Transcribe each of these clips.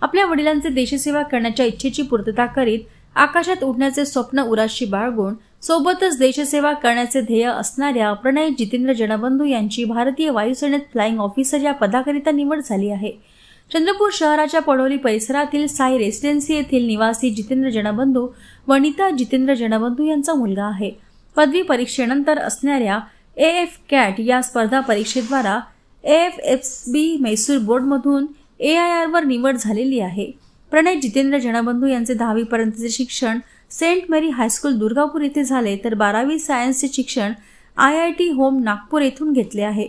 आपल्या वडिलांचे देशसेवा करण्याच्या इच्छेची पूर्तता करीत आकाशात उडण्याचे स्वप्न उराशी बाळगून सोबतच देशसेवा करण्याचे ध्येय असणाऱ्या प्रणय जितेंद्र जनबंधू यांची भारतीय वायुसेनेत फ्लाइंग ऑफिसर या पदाकरिता निवड झाली आहे। चंद्रपूर शहराच्या पडोली परिसरातील साई रेसिडेन्सी येथील निवासी जितेंद्र जनबंधू वनिता जितेंद्र जनबंधू यांचा मुलगा आहे। पदवी परीक्षेनंतर असणाऱ्या AF CAT या स्पर्धा परीक्षेद्वारा AFSB मैसूर बोर्डमधून AIR वर निवड झालेली आहे। प्रणय जितेंद्र जनबंधू यांचे 10वी पर्यंतचे शिक्षण सेंट मेरी हायस्कूल दुर्गापूर येथे झाले, तर 12वी सायन्सचे शिक्षण IIT होम नागपूर येथून घेतले आहे।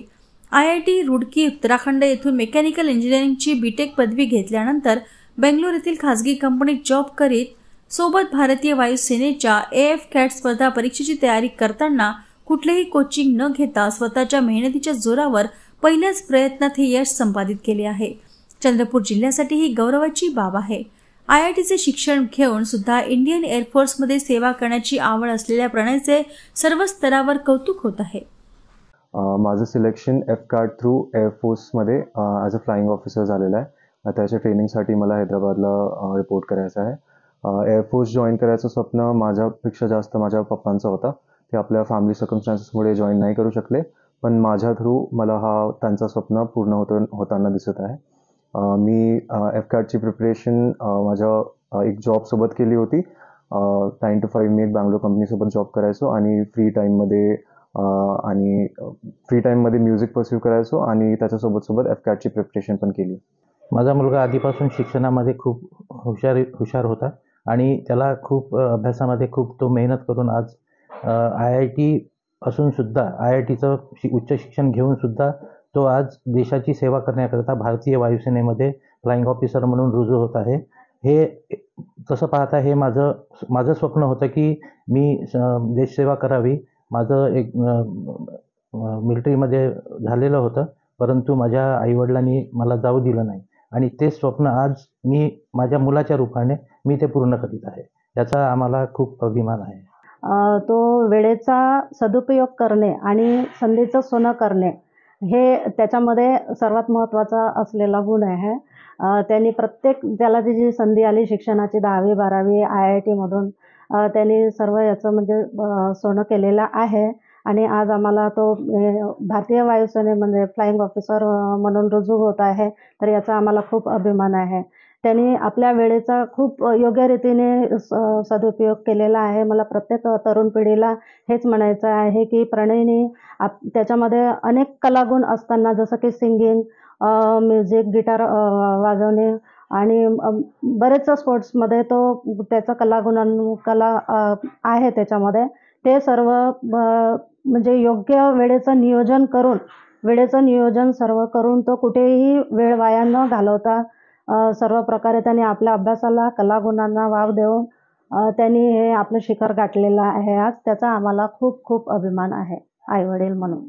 IIT रुडकी उत्तराखंड येथून मेकॅनिकल इंजिनिअरिंगची BTech पदवी घेतल्यानंतर बेंगलोर येथील खासगी कंपनीत जॉब करीत सोबत भारतीय वायुसेनेच्या AF CAT स्पर्धा परीक्षेची तयारी करताना कुठलेही कोचिंग न घेता स्वतःच्या मेहनतीच्या जोरावर पहिल्याच प्रयत्नात हे यश संपादित केले आहे। चंद्रपूर जिल्ह्यासाठी ही गौरवाची बाब आहे। IITचे शिक्षण घेऊन सुद्धा इंडियन एअरफोर्स मध्ये सेवा करण्याची आवड असलेल्या प्रणयचे सर्व स्तरावर कौतुक होत आहे। माझं selection F CAT through air force मध्ये ॲज अ फ्लाइंग ऑफिसर झालेलं आहे। त्याच्या ट्रेनिंगसाठी मला हैदराबादला रिपोर्ट करायचं आहे। एअरफोर्स जॉईन करायचं स्वप्न माझ्यापेक्षा जास्त माझ्या पप्पांचं होतं। ते आपल्या फॅमिली सर्कमस्टान्सेसमुळे जॉईन नाही करू शकले, पण माझ्या थ्रू मला त्यांचं स्वप्न पूर्ण होताना दिसत आहे। मी F CATची प्रिपरेशन माझ्या एक जॉबसोबत केली होती। 9 to 5 मी एक बँगलोर कंपनीसोबत जॉब करायचो आणि फ्री टाईममध्ये म्युझिक परस्यू करायचो आणि त्याच्यासोबत F CATची प्रिपरेशन पण केली। माझा मुलगा आधीपासून शिक्षणामध्ये खूप हुशार होता आणि त्याला खूप अभ्यासामध्ये खूप तो मेहनत करून आज IIT असून सुद्धा IITचं उच्च शिक्षण घेऊन सुद्धा तो आज देशाची सेवा करण्याकरता भारतीय वायुसेनेमध्ये फ्लाइंग ऑफिसर म्हणून रुजू होत आहे। हे तसं पाहता हे माझं स्वप्न होतं की मी देशसेवा करावी। माझं एक मिलिटरीमध्ये झालेलं होतं, परंतु माझ्या आईवडिलांनी मला जाऊ दिलं नाही आणि ते स्वप्न आज मी माझ्या मुलाच्या रूपाने मी ते पूर्ण करीत आहे। याचा आम्हाला खूप अभिमान आहे। तो वेळेचा सदुपयोग करणे आणि संधीचं सोनं करणे हे त्याच्यामध्ये सर्वात महत्त्वाचा असलेला गुण आहे। त्यांनी त्याला जी संधी आली शिक्षणाची 10वी 12वी IIT मधून त्यांनी सर्व याचं म्हणजे सोनं केलेलं आहे आणि आज आम्हाला तो भारतीय वायुसेनेमध्ये फ्लाइंग ऑफिसर म्हणून रुजू होत आहे, तर याचा आम्हाला खूप अभिमान आहे। त्यांनी आपल्या वेळेचा खूप योग्य रीतीने सदुपयोग केलेला आहे। मला प्रत्येक तरुण पिढीला हेच म्हणायचं आहे की प्रणयने त्याच्यामध्ये अनेक कलागुण असताना जसं की सिंगिंग, म्युझिक, गिटार वाजवणे आणि बरेच स्पोर्ट्समध्ये तो त्याचा कला आहे त्याच्यामध्ये। ते सर्व म्हणजे योग्य वेळेचं नियोजन सर्व करून तो कुठेही वेळ वाया न घालवता सर्व प्रकारे त्यांनी आपल्या अभ्यासाला कलागुणांना वाव देऊन त्यांनी हे आपलं शिखर गाठलेलं आहे। आज त्याचा आम्हाला खूप खूप अभिमान आहे आई वडील म्हणून।